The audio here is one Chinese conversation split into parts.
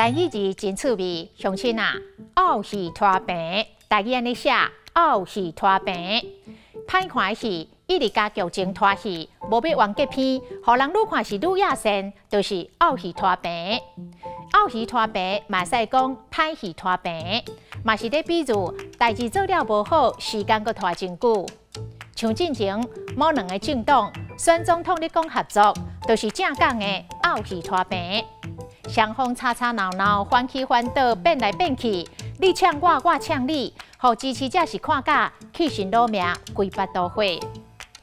台语字真趣味，乡亲啊，漚戏拖平，台语安尼写，漚戏拖平。歹看的戏，一直加剧情拖戏，无要完结篇，互人愈看是愈野线，就是漚戏拖平。漚戏拖平，嘛使讲歹戏拖平，嘛是咧比喻代志做了无好，时间阁拖真久。像进前某两个政党选总统咧讲合作，就是正讲的漚戏拖平。双方吵吵闹闹，翻起翻倒，变来变去，你呛我，我呛你，互支持者是看甲气神落命，规巴都火。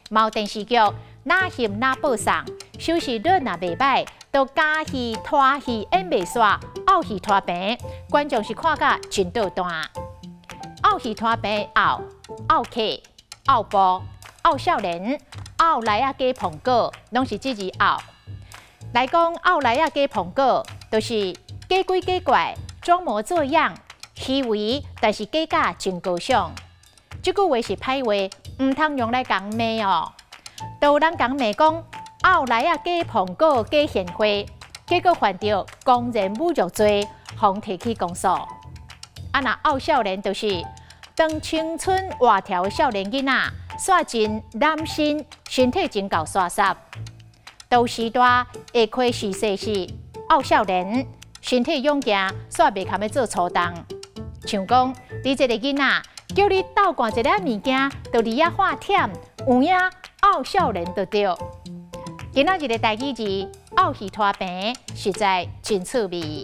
毛电视剧哪翕哪报送，收视率若袂歹，都假戏拖戏演袂煞，漚戏拖平，观众是看甲真倒弹。漚戏拖平漚客、漚部、漚少年、漚来啊加苹果，拢是这字漚。来讲漚来啊加苹果，就是假鬼假怪，装模作样，虚伪，但是假假真高尚。这句话是歹话，唔通用来讲骂哦。都有人讲骂讲漚来啊加苹果假贤惠，结果犯着公然侮辱罪，互提起公诉。啊那漚少年就是当青春活跳的少年囡仔，煞真男性，身体真够沙沙。到时代下开时势是漚少年，身体勇健，煞袂堪要做粗重。像讲你这个囡仔，叫你倒灌一粒物件，就离啊化忝，有影漚少年就对。今仔日的台语字漚戏拖平，实在真趣味。